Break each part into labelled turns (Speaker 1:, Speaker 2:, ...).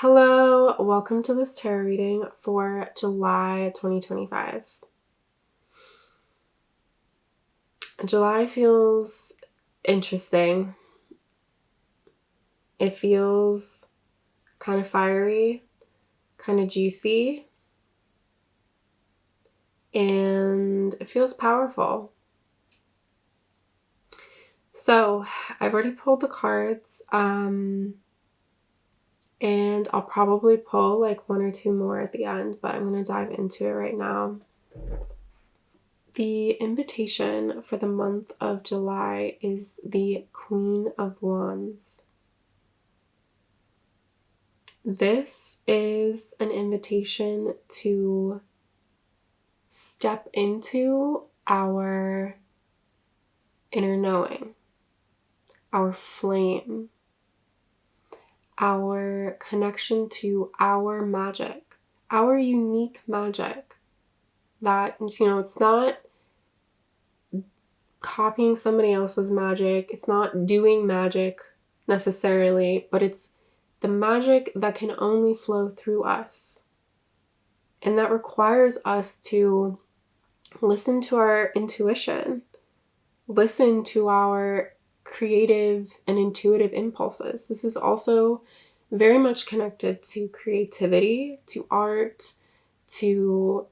Speaker 1: Hello, welcome to this tarot reading for July 2025. July feels interesting. It feels kind of fiery, kind of juicy, and it feels powerful. So, I've already pulled the cards, and I'll probably pull like one or two more at the end, but I'm going to dive into it right now. The invitation for the month of July is the Queen of Wands. This is an invitation to step into our inner knowing, our flame, our connection to our magic, our unique magic. That, it's not copying somebody else's magic, it's not doing magic necessarily, but it's the magic that can only flow through us. And that requires us to listen to our intuition, listen to our creative and intuitive impulses. This is also very much connected to creativity, to art, to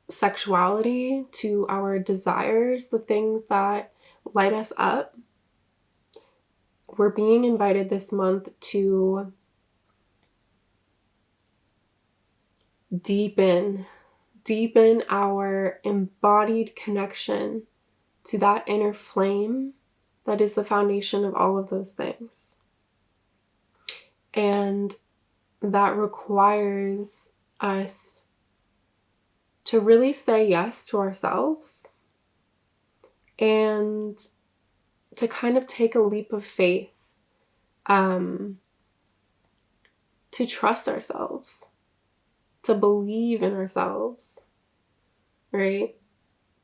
Speaker 1: sexuality, to our desires, the things that light us up. We're being invited this month to deepen our embodied connection to that inner flame that is the foundation of all of those things. And that requires us to really say yes to ourselves and to kind of take a leap of faith, to trust ourselves, to believe in ourselves, right?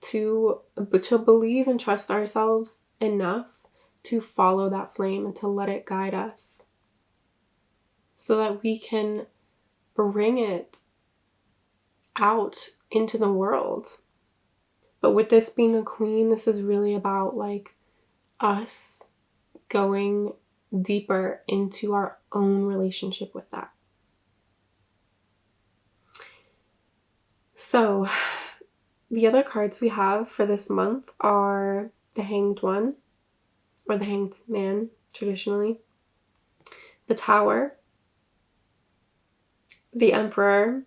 Speaker 1: To believe and trust ourselves enough to follow that flame and to let it guide us so that we can bring it out into the world. But with this being a queen, this is really about like us going deeper into our own relationship with that. So the other cards we have for this month are the Hanged One, or the Hanged Man traditionally, the Tower, the Emperor,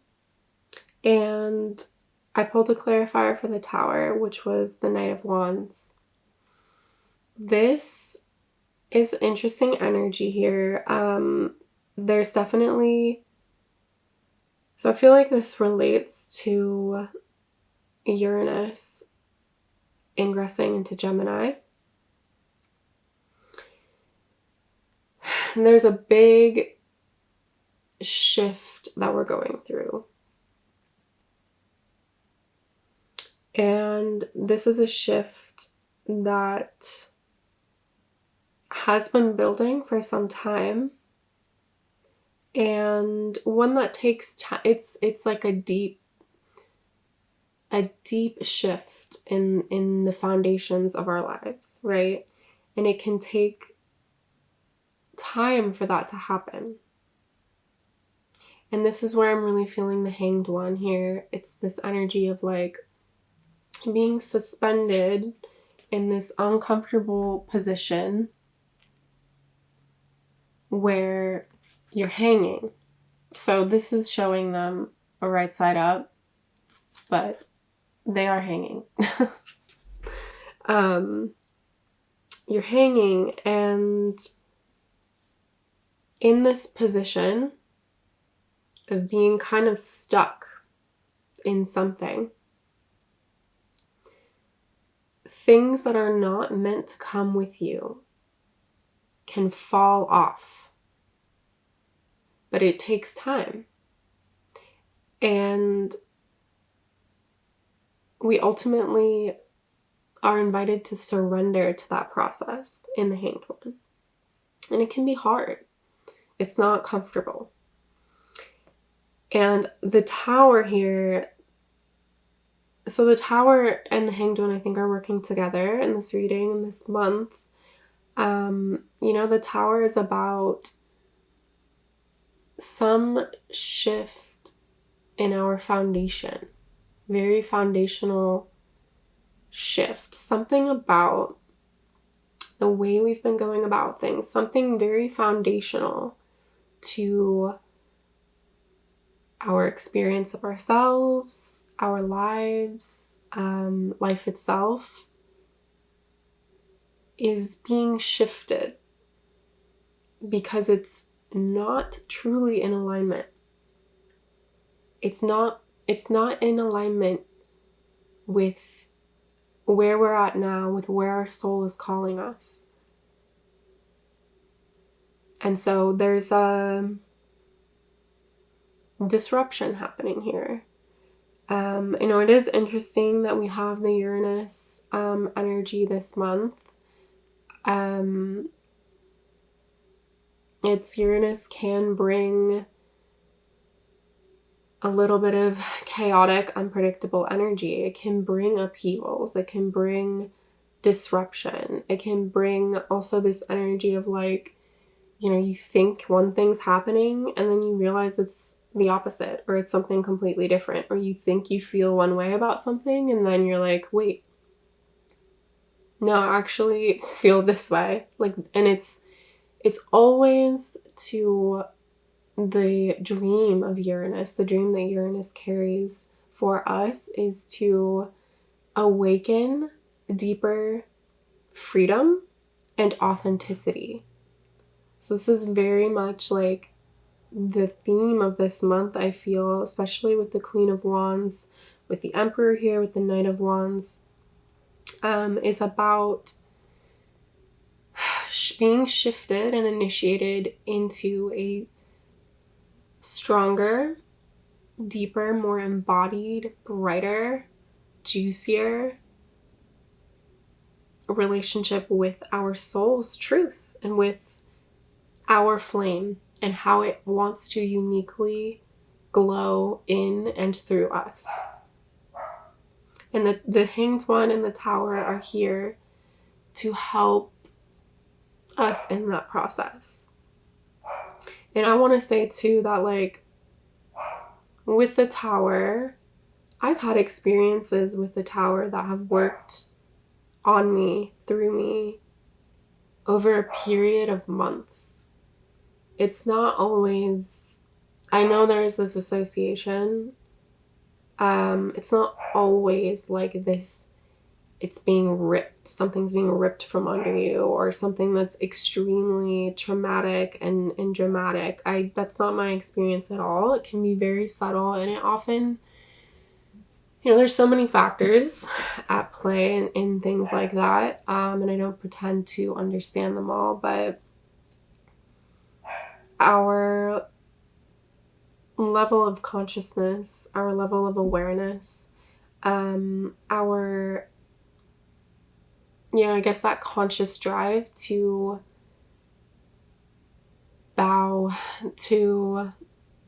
Speaker 1: and I pulled a clarifier for the Tower, which was the Knight of Wands. This is interesting energy here. There's definitely... So I feel like this relates to Uranus ingressing into Gemini. And there's a big shift that we're going through. And this is a shift that has been building for some time, and one that takes time. It's like a deep shift in the foundations of our lives, right? And it can take time for that to happen. And this is where I'm really feeling the Hanged One here. It's this energy of like being suspended in this uncomfortable position where you're hanging. So this is showing them a right side up, but they are hanging. You're hanging, and in this position of being kind of stuck in something, things that are not meant to come with you can fall off. But it takes time. And we ultimately are invited to surrender to that process in the Hanged One. And it can be hard. It's not comfortable. And the Tower here, so the Tower and the Hanged One, I think, are working together in this reading in this month. The Tower is about some shift in our foundation, very foundational shift, something about the way we've been going about things, something very foundational to our experience of ourselves, our lives, life itself is being shifted because it's not truly in alignment. It's not in alignment with where we're at now, with where our soul is calling us. And so there's a disruption happening here. It is interesting that we have the Uranus energy this month. Its Uranus can bring a little bit of chaotic, unpredictable energy. It can bring upheavals. It can bring disruption. It can bring also this energy of like, you think one thing's happening and then you realize it's the opposite, or it's something completely different, or you think you feel one way about something and then you're like, wait, no, I actually feel this way. And it's always to the dream of Uranus. The dream that Uranus carries for us is to awaken deeper freedom and authenticity. So this is very much like the theme of this month, I feel, especially with the Queen of Wands, with the Emperor here, with the Knight of Wands, is about being shifted and initiated into a stronger, deeper, more embodied, brighter, juicier relationship with our soul's truth and with our flame and how it wants to uniquely glow in and through us. And the Hanged One and the Tower are here to help us in that process. And I want to say too that with the Tower, I've had experiences with the Tower that have worked on me, through me, over a period of months. It's not always, I know there's this association. It's not always like this, it's being ripped, something's being ripped from under you, or something that's extremely traumatic and dramatic. That's not my experience at all. It can be very subtle, and it often, there's so many factors at play in things like that, and I don't pretend to understand them all, but our level of consciousness, our level of awareness, I guess that conscious drive to bow, to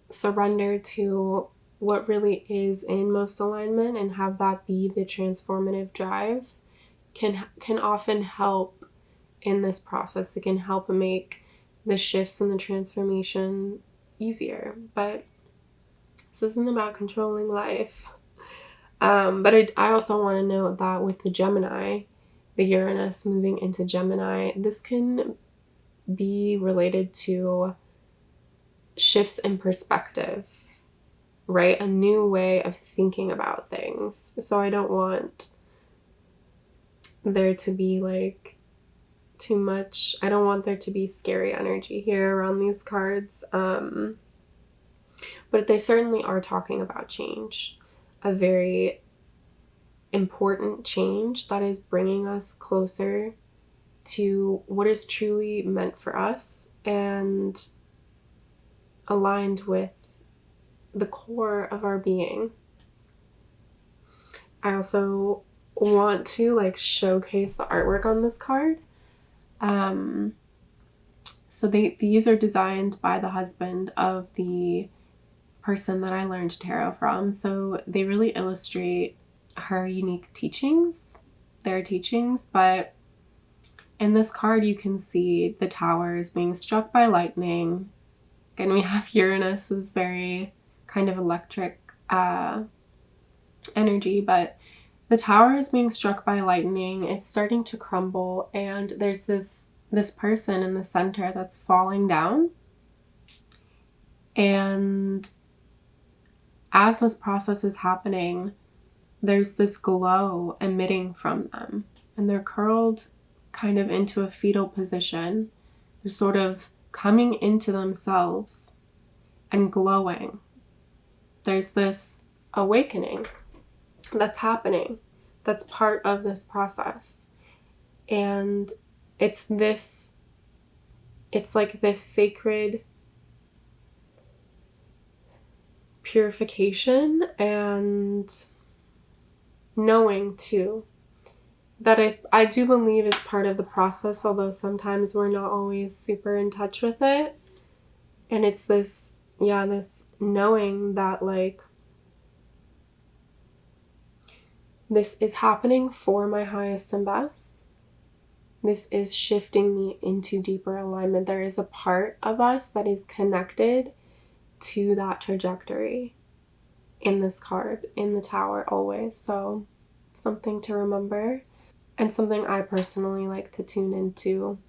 Speaker 1: surrender to what really is in most alignment and have that be the transformative drive can often help in this process. It can help make the shifts and the transformation easier. But this isn't about controlling life. But I also want to note that with the Gemini, the Uranus moving into Gemini, this can be related to shifts in perspective, right? A new way of thinking about things. So I don't want there to be too much. I don't want there to be scary energy here around these cards. But they certainly are talking about change, a very important change that is bringing us closer to what is truly meant for us and aligned with the core of our being. I also want to showcase the artwork on this card. So these are designed by the husband of the person that I learned tarot from. So they really illustrate her unique teachings, their teachings. But in this card, you can see the tower is being struck by lightning. Again, we have Uranus is very kind of electric energy, but the tower is being struck by lightning. It's starting to crumble, and there's this person in the center that's falling down. And as this process is happening, there's this glow emitting from them, and they're curled kind of into a fetal position. They're sort of coming into themselves and glowing. There's this awakening that's happening, that's part of this process. And it's like this sacred purification and knowing too that I do believe is part of the process, although sometimes we're not always super in touch with it. And it's this knowing that like this is happening for my highest and best. This is shifting me into deeper alignment. There is a part of us that is connected to that trajectory in this card, in the tower, always. So something to remember, and something I personally like to tune into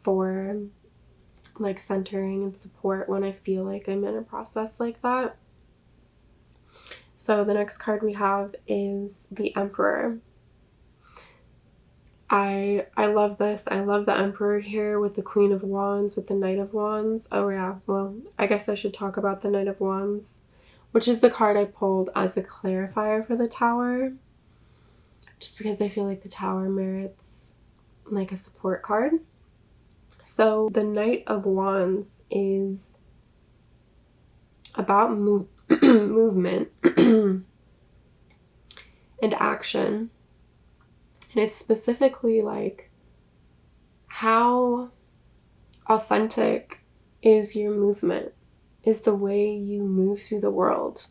Speaker 1: for like centering and support when I feel like I'm in a process like that. So the next card we have is the Emperor. I love this. I love the Emperor here with the Queen of Wands, with the Knight of Wands. Oh yeah, well, I guess I should talk about the Knight of Wands, which is the card I pulled as a clarifier for the Tower, just because I feel like the Tower merits like a support card. So the Knight of Wands is about movement and action. And it's specifically like, how authentic is your movement? Is the way you move through the world,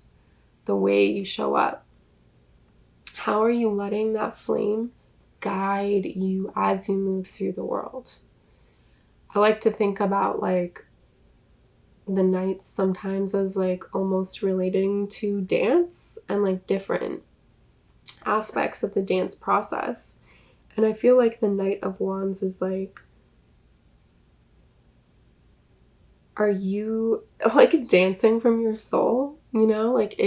Speaker 1: the way you show up? How are you letting that flame guide you as you move through the world? I like to think about like the knights sometimes as like almost relating to dance and like different aspects of the dance process. And I feel like the Knight of Wands is like, are you like dancing from your soul? You know, like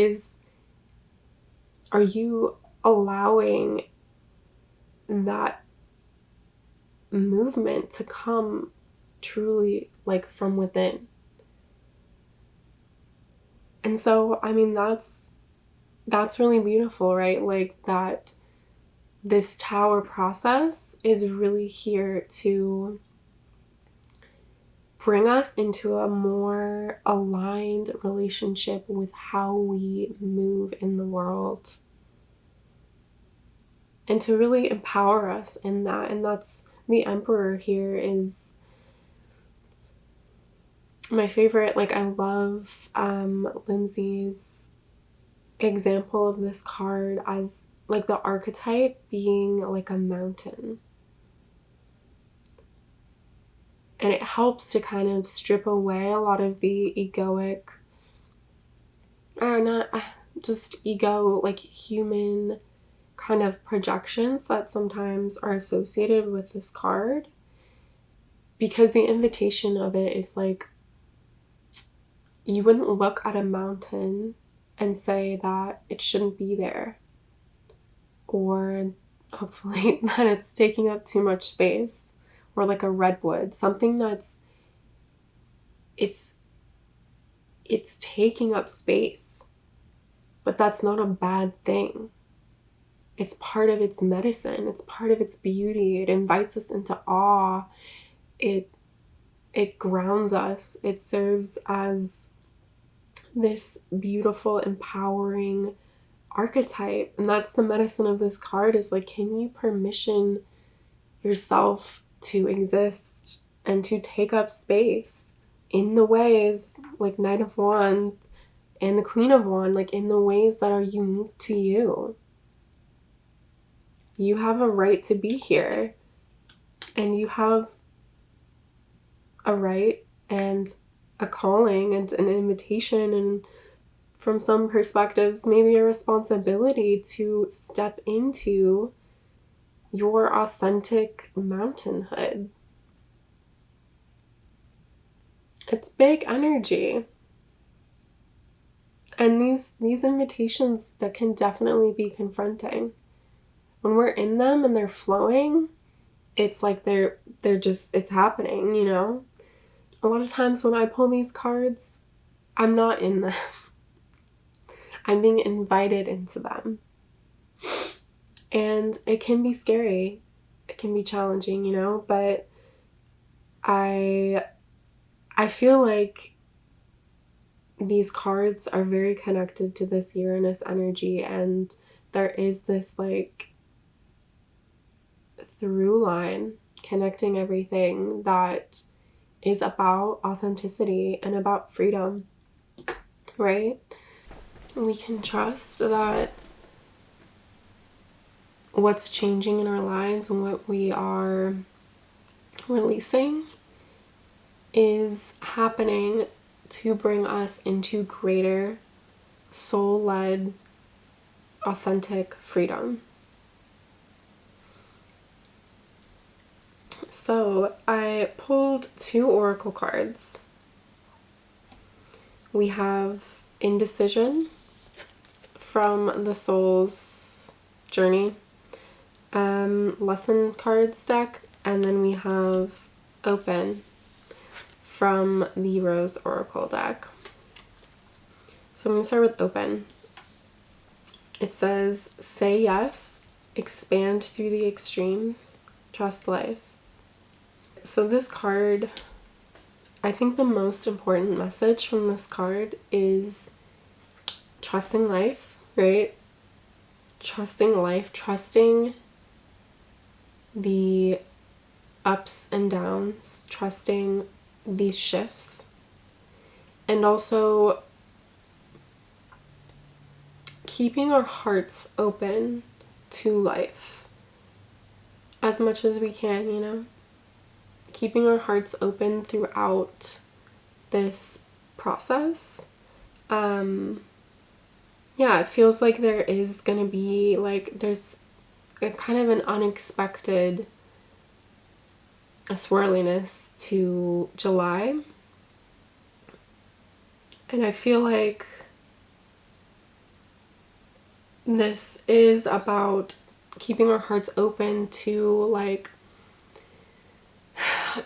Speaker 1: are you allowing that movement to come truly like from within? And so, I mean, that's really beautiful, right? Like that this Tower process is really here to bring us into a more aligned relationship with how we move in the world, and to really empower us in that. And that's the Emperor here is my favorite. Like I love Lindsay's example of this card as like the archetype being like a mountain. And it helps to kind of strip away a lot of the egoic, not just ego, like human kind of projections that sometimes are associated with this card. Because the invitation of it is like, you wouldn't look at a mountain and say that it shouldn't be there, or hopefully that it's taking up too much space, or like a redwood, something that's it's taking up space, but that's not a bad thing. It's part of its medicine, it's part of its beauty. It invites us into awe. It grounds us. It serves as this beautiful, empowering archetype. And that's the medicine of this card, is like, can you permission yourself to exist and to take up space in the ways, like Knight of Wands and the Queen of Wands, like in the ways that are unique to you. You have a right to be here, and you have a right and a calling and an invitation, and from some perspectives, maybe a responsibility to step into your authentic mountainhood. It's big energy. And these invitations that can definitely be confronting. When we're in them and they're flowing, it's like they're just, it's happening, you know? A lot of times when I pull these cards, I'm not in them. I'm being invited into them. And it can be scary. It can be challenging, you know? But I feel like these cards are very connected to this Uranus energy, and there is this like through line connecting everything that is about authenticity and about freedom, right? We can trust that what's changing in our lives and what we are releasing is happening to bring us into greater soul-led, authentic freedom. So I pulled 2 oracle cards. We have Indecision from the Soul's Journey lesson cards deck, and then we have Open from the Rose Oracle deck. So I'm going to start with Open. It says, say yes, expand through the extremes, trust life. So this card, I think the most important message from this card is trusting life, right? Trusting life, trusting the ups and downs, trusting these shifts, and also keeping our hearts open to life as much as we can, you know? Keeping our hearts open throughout this process. Yeah, it feels like there is going to be, like, there's a kind of an unexpected swirliness to July. And I feel like this is about keeping our hearts open to, like,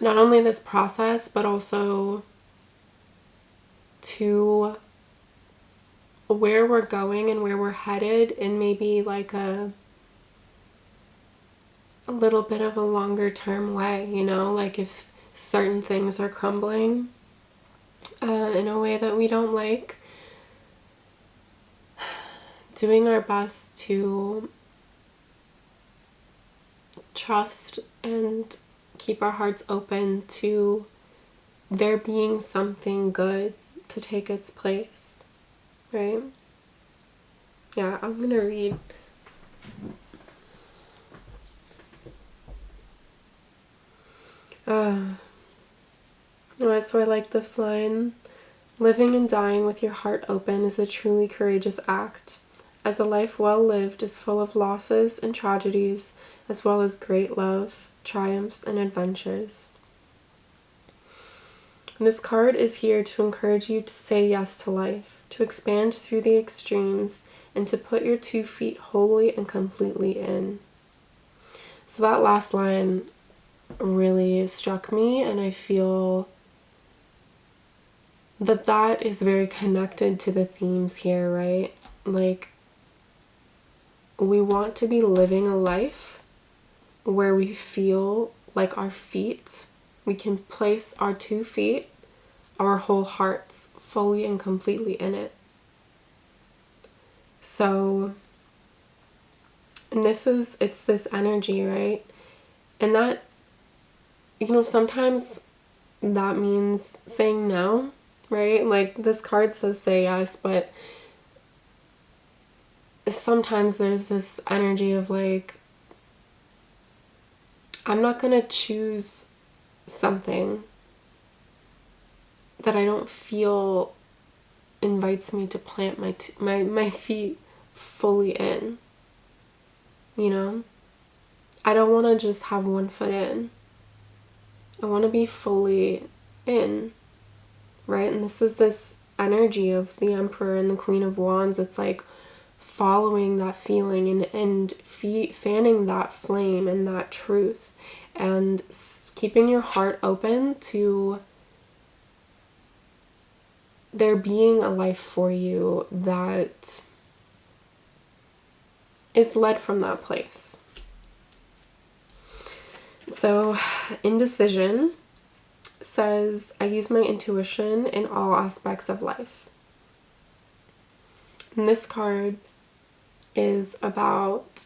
Speaker 1: not only this process, but also to where we're going and where we're headed in maybe like a little bit of a longer term way, you know, like if certain things are crumbling in a way that we don't like, doing our best to trust and keep our hearts open to there being something good to take its place, right? Yeah, I'm gonna read. So I like this line. Living and dying with your heart open is a truly courageous act, as a life well lived is full of losses and tragedies, as well as great love, triumphs, and adventures. And this card is here to encourage you to say yes to life, to expand through the extremes, and to put your 2 feet wholly and completely in. So that last line really struck me, and I feel that that is very connected to the themes here, right? Like, we want to be living a life where we feel like our feet, we can place our 2 feet, our whole hearts fully and completely in it. So, and it's this energy, right? And that, you know, sometimes that means saying no, right? Like, this card says say yes, but sometimes there's this energy of like, I'm not gonna choose something that I don't feel invites me to plant my feet fully in, you know? I don't want to just have one foot in. I want to be fully in, right? And this is this energy of the Emperor and the Queen of Wands. It's like following that feeling and fanning that flame and that truth, and keeping your heart open to there being a life for you that is led from that place. So, indecision says, I use my intuition in all aspects of life. And this card is about,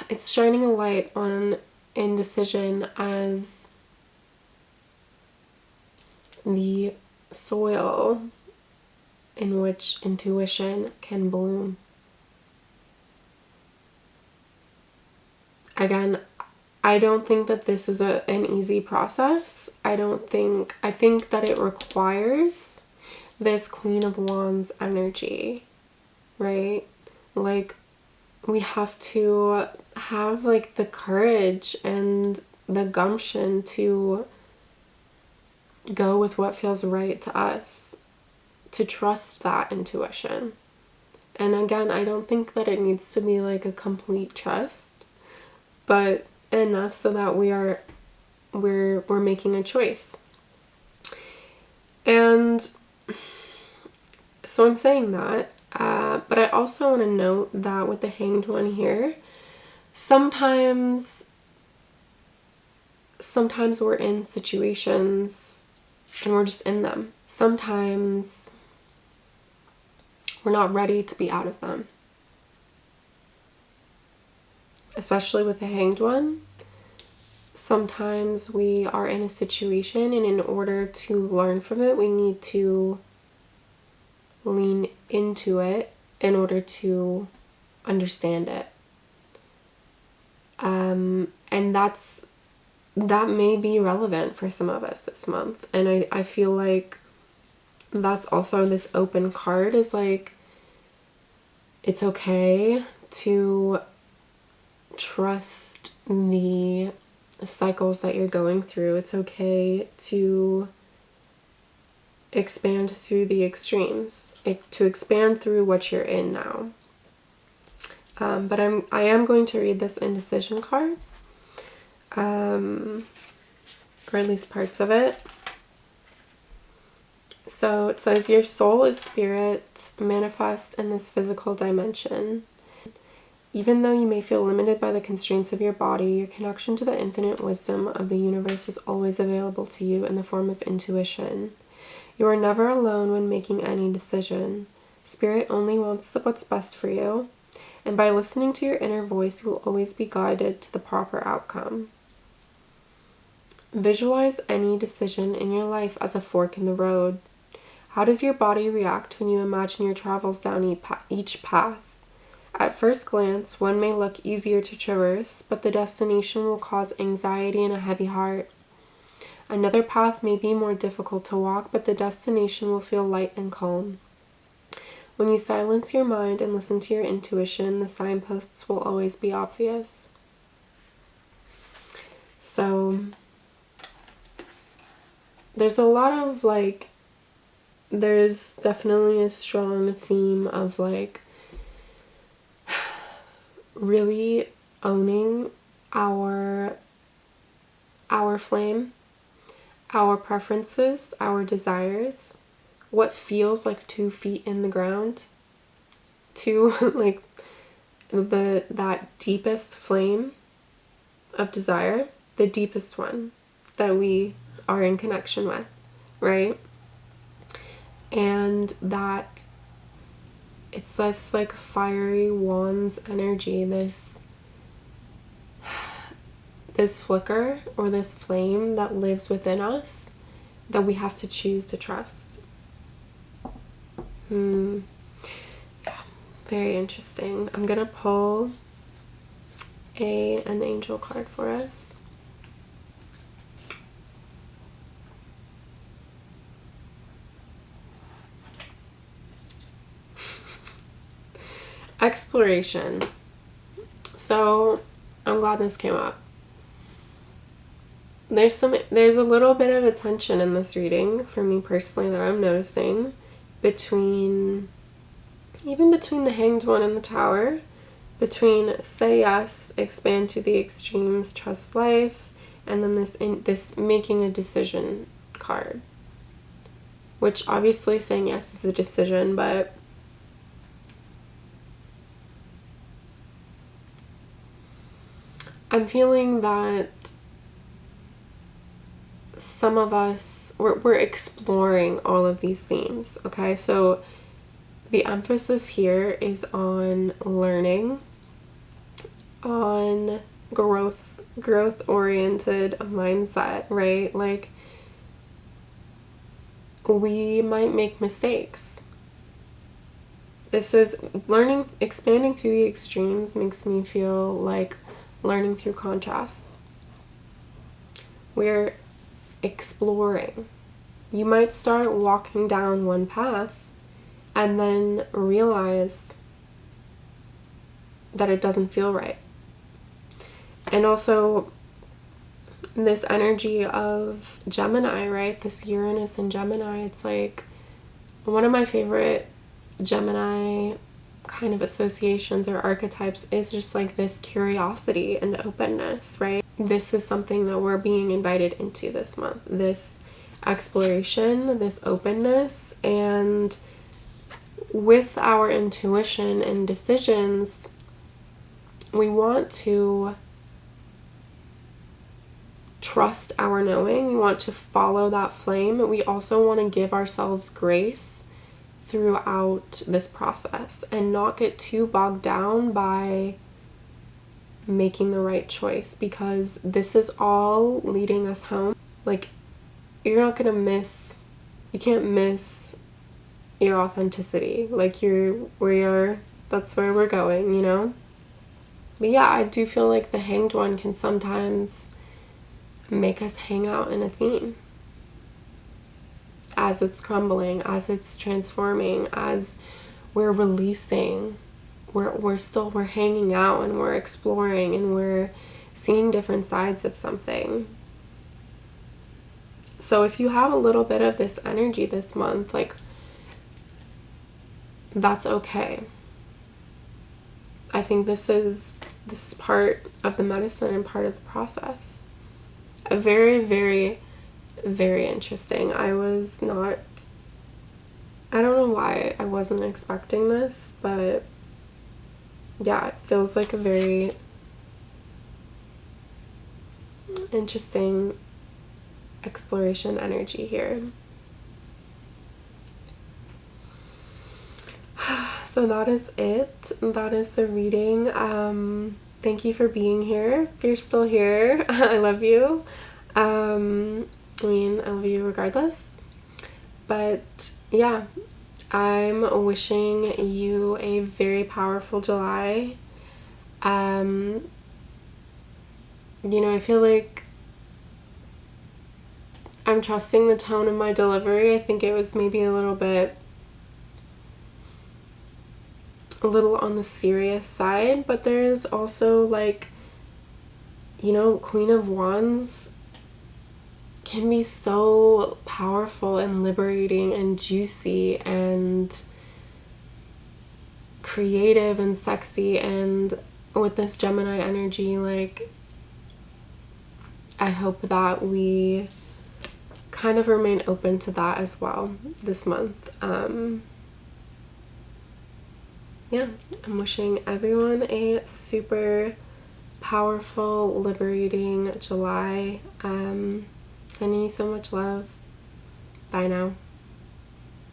Speaker 1: it's shining a light on indecision as the soil in which intuition can bloom. Again, I don't think that this is an easy process. I think that it requires this Queen of Wands energy, right? Like, we have to have like the courage and the gumption to go with what feels right to us, to trust that intuition. And again, I don't think that it needs to be like a complete trust, but enough so that we're making a choice. And so I'm saying that, but I also want to note that with the Hanged One here, sometimes we're in situations and we're just in them. Sometimes we're not ready to be out of them. Especially with the Hanged One, sometimes we are in a situation, and in order to learn from it, we need to lean into it in order to understand it. And that may be relevant for some of us this month. And I feel like that's also this open card, is like, it's okay to trust the cycles that you're going through. It's okay to expand through the extremes, to expand through what you're in now. But I am going to read this indecision card, or at least parts of it. So it says, your soul is spirit manifest in this physical dimension. Even though you may feel limited by the constraints of your body, your connection to the infinite wisdom of the universe is always available to you in the form of intuition. You are never alone when making any decision. Spirit only wants what's best for you, and by listening to your inner voice, you will always be guided to the proper outcome. Visualize any decision in your life as a fork in the road. How does your body react when you imagine your travels down each path? At first glance, one may look easier to traverse, but the destination will cause anxiety and a heavy heart. Another path may be more difficult to walk, but the destination will feel light and calm. When you silence your mind and listen to your intuition, the signposts will always be obvious. So, there's a lot of like, there's definitely a strong theme of like, really owning our flame, our preferences, our desires, what feels like 2 feet in the ground, to like that deepest flame of desire, the deepest one that we are in connection with, right? And that it's this like fiery wands energy, this this flicker or this flame that lives within us that we have to choose to trust. Yeah, very interesting. I'm gonna pull an angel card for us. Exploration. So I'm glad this came up. There's a little bit of a tension in this reading for me personally that I'm noticing between the Hanged One and the Tower, between say yes, expand to the extremes, trust life, and then this making a decision card, which obviously saying yes is a decision, but I'm feeling that some of us, we're exploring all of these themes, okay? So the emphasis here is on learning, on growth-oriented mindset, right? Like, we might make mistakes. This is learning, expanding to the extremes makes me feel like learning through contrast. We're exploring. You might start walking down one path and then realize that it doesn't feel right. And also this energy of Gemini, right? This Uranus and Gemini, it's like one of my favorite Gemini kind of associations or archetypes is just like this curiosity and openness, right? This is something that we're being invited into this month. This exploration, this openness, and with our intuition and decisions, we want to trust our knowing. We want to follow that flame. We also want to give ourselves grace throughout this process and not get too bogged down by making the right choice, because this is all leading us home. Like, you're not gonna miss, you can't miss your authenticity. Like, that's where we're going, you know? But yeah, I do feel like the Hanged One can sometimes make us hang out in a theme as it's crumbling, as it's transforming, as we're releasing. We're hanging out and we're exploring and we're seeing different sides of something. So if you have a little bit of this energy this month, like, that's okay. I think this is part of the medicine and part of the process. A very, very, very interesting. I don't know why I wasn't expecting this, but yeah, it feels like a very interesting exploration energy here. So that is it. That is the reading. Thank you for being here. If you're still here, I love you. I love you regardless. But yeah, I'm wishing you a very powerful July. I feel like I'm trusting the tone of my delivery. I think it was maybe a little on the serious side, but there's also like, Queen of Wands can be so powerful and liberating and juicy and creative and sexy, and with this Gemini energy, like, I hope that we kind of remain open to that as well this month. Yeah, I'm wishing everyone a super powerful, liberating July. Sending you so much love. Bye now.